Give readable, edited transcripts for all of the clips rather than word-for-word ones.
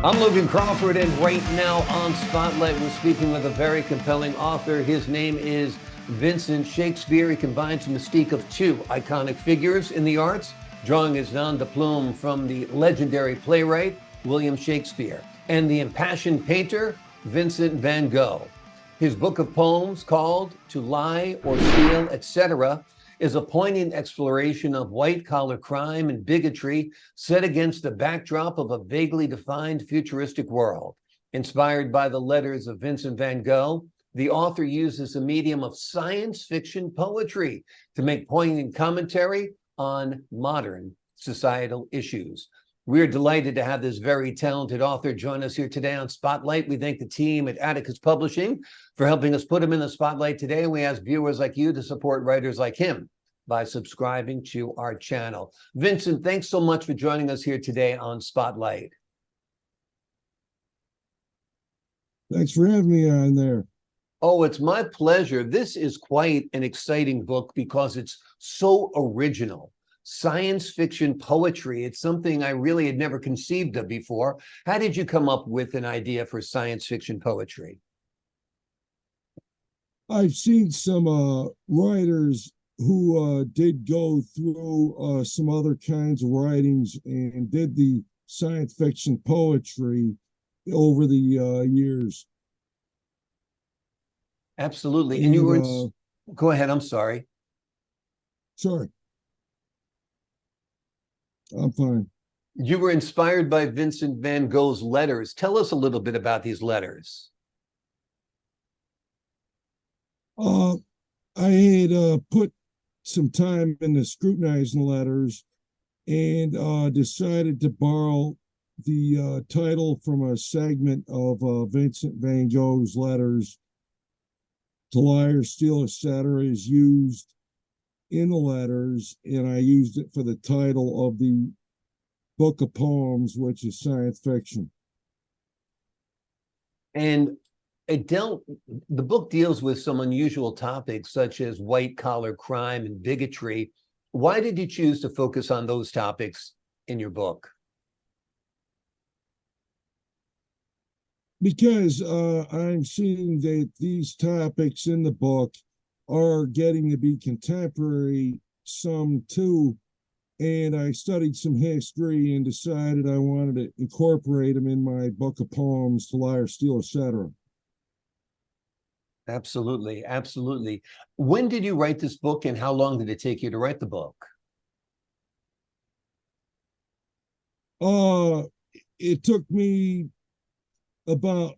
I'm Logan Crawford, and right now on Spotlight, we're speaking with a very compelling author. His name is Vincent Shakespeare. He combines the mystique of two iconic figures in the arts, drawing his nom de plume from the legendary playwright, William Shakespeare, and the impassioned painter, Vincent van Gogh. His book of poems, called To Lie or Steal, etc., is a poignant exploration of white-collar crime and bigotry set against the backdrop of a vaguely defined futuristic world. Inspired by the letters of Vincent van Gogh, the author uses a medium of science fiction poetry to make poignant commentary on modern societal issues. We're delighted to have this very talented author join us here today on Spotlight. We thank the team at Atticus Publishing for helping us put him in the spotlight today. And we ask viewers like you to support writers like him by subscribing to our channel. Vincent, thanks so much for joining us here today on Spotlight. Thanks for having me on there. Oh, it's my pleasure. This is quite an exciting book because it's so original. Science fiction poetry. It's something I really had never conceived of before. How did you come up with an idea for science fiction poetry? I've seen some writers who did go through some other kinds of writings and did the science fiction poetry over the years. Absolutely. And you were go ahead, I'm sorry. Sorry. I'm fine. You were inspired by Vincent van Gogh's letters. Tell us a little bit about these letters. I had put some time into scrutinizing the letters and decided to borrow the title from a segment of Vincent van Gogh's letters. To lie or steal, etc. is used in the letters, and I used it for the title of the book of poems, which is science fiction. And the book deals with some unusual topics such as white-collar crime and bigotry. Why did you choose to focus on those topics in your book? Because I'm seeing that these topics in the book are getting to be contemporary, some too, and I studied some history and decided I wanted to incorporate them in my book of poems, To Lie or Steal, etc. Absolutely, absolutely. When did you write this book, and how long did it take you to write the book? It took me about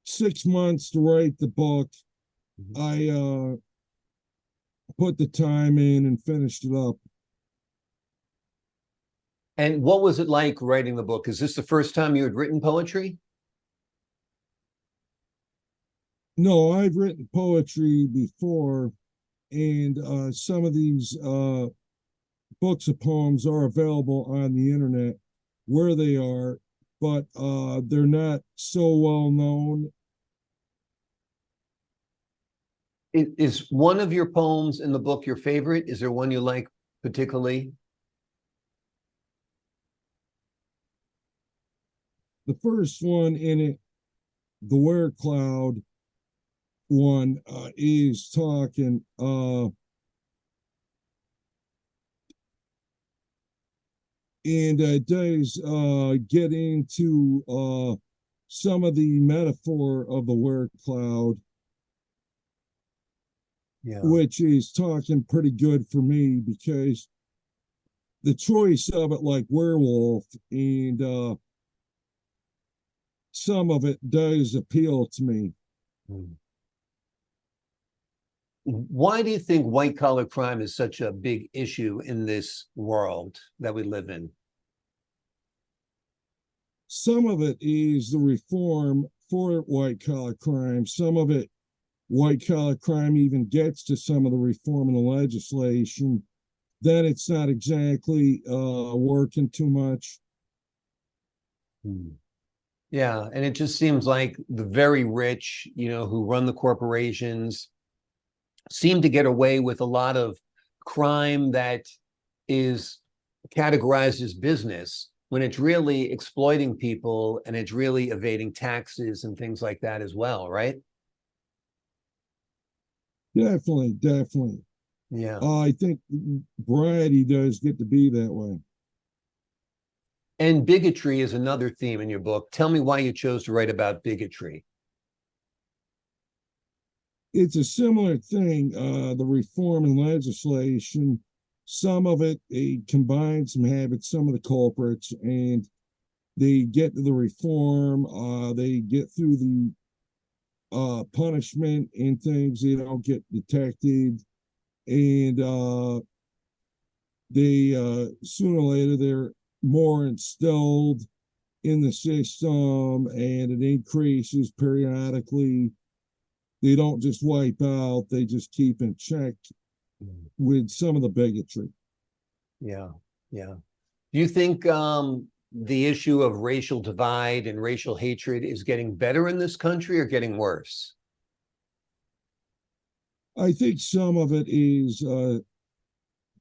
6 months to write the book. I put the time in and finished it up. And what was it like writing the book? Is this the first time you had written poetry? No, I've written poetry before, and some of these books of poems are available on the internet where they are, but they're not so well known. Is one of your poems in the book your favorite? Is there one you like particularly? The first one in it, the Were Cloud one, is talking and it does get into some of the metaphor of the Were Cloud, which is talking pretty good for me because the choice of it, like werewolf, and some of it does appeal to me. Why do you think white-collar crime is such a big issue in this world that we live in? Some of it is the reform for white-collar crime. Some of it, white-collar crime even gets to some of the reform in the legislation. Then it's not exactly working too much. Yeah, and it just seems like the very rich, who run the corporations, seem to get away with a lot of crime that is categorized as business, when it's really exploiting people and it's really evading taxes and things like that as well, right? Definitely, definitely. Yeah. I think variety does get to be that way. And bigotry is another theme in your book. Tell me why you chose to write about bigotry. It's a similar thing. The reform in legislation, some of it combines some habits, some of the culprits, and they get to the reform. They get through the punishment and things. They don't get detected, and they sooner or later they're more instilled in the system, and it increases periodically. They don't just wipe out; they just keep in check with some of the bigotry. Yeah, yeah. Do you think the issue of racial divide and racial hatred is getting better in this country or getting worse? I think some of it is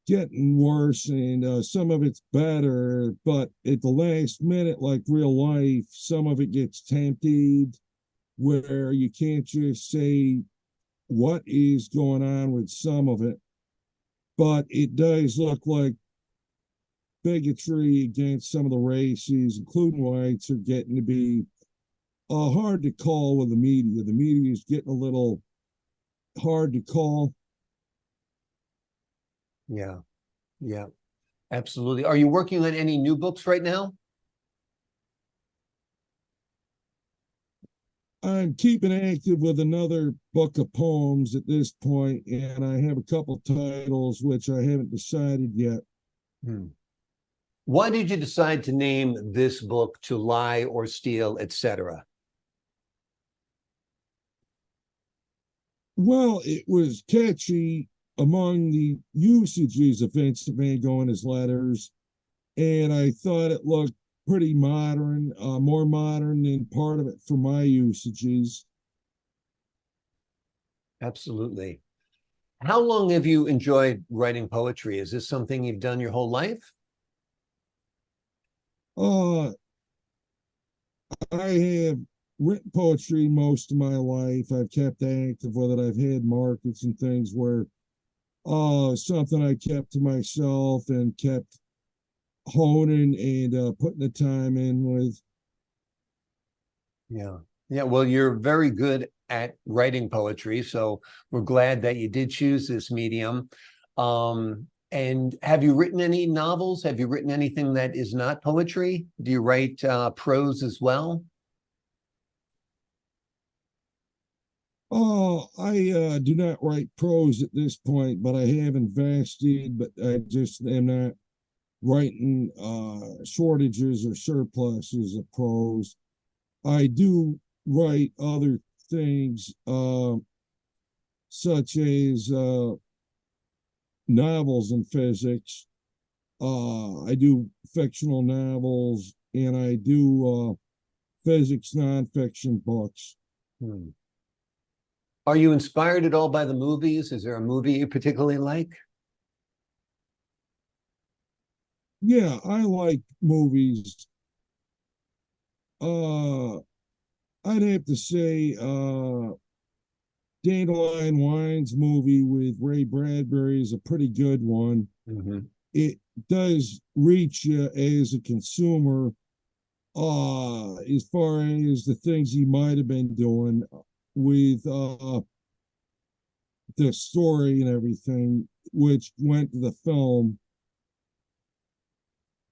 getting worse, and some of it's better. But at the last minute, like real life, some of it gets tempted where you can't just say what is going on with some of it. But it does look like bigotry against some of the races, including whites, are getting to be hard to call with the media. The media is getting a little hard to call. Yeah, yeah, absolutely. Are you working on any new books right now? I'm keeping active with another book of poems at this point, and I have a couple titles which I haven't decided yet. Hmm. Why did you decide to name this book To Lie or Steal, etc.? Well, it was catchy among the usages of Vincent van Gogh in his letters, and I thought it looked pretty modern, more modern than part of it for my usages. Absolutely. How long have you enjoyed writing poetry? Is this something you've done your whole life? Uh, I have written poetry most of my life. I've kept active with it. I've had markets and things where something I kept to myself and kept honing and putting the time in with. Yeah. Yeah. Well, you're very good at writing poetry. So we're glad that you did choose this medium. And have you written any novels? Have you written anything that is not poetry? Do you write prose as well? Oh, I do not write prose at this point, but I have invested, but I just am not writing shortages or surpluses of prose. I do write other things, such as novels and physics. I do fictional novels, and I do physics nonfiction books. Hmm. Are you inspired at all by the movies? Is there a movie you particularly like? Yeah, I like movies. Uh, I'd have to say Dandelion Wine's movie with Ray Bradbury is a pretty good one. Mhm. It does reach you as a consumer, as far as the things he might have been doing with the story and everything, which went to the film.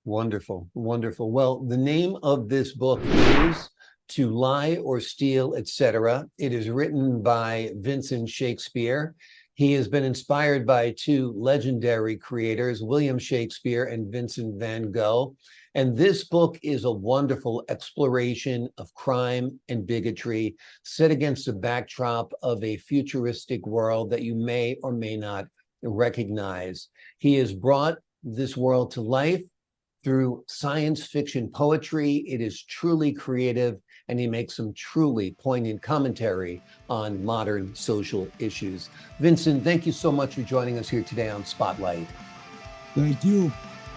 Wonderful, wonderful. Well, the name of this book is To Lie or Steal, etc. It is written by Vincent Shakespeare. He has been inspired by two legendary creators, William Shakespeare and Vincent van Gogh. And this book is a wonderful exploration of crime and bigotry set against a backdrop of a futuristic world that you may or may not recognize. He has brought this world to life through science fiction poetry. It is truly creative, and he makes some truly poignant commentary on modern social issues. Vincent, thank you so much for joining us here today on Spotlight. Thank you.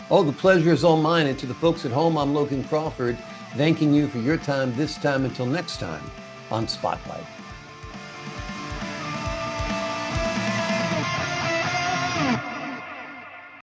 Oh, the pleasure is all mine. And to the folks at home, I'm Logan Crawford, thanking you for your time this time. Until next time on Spotlight.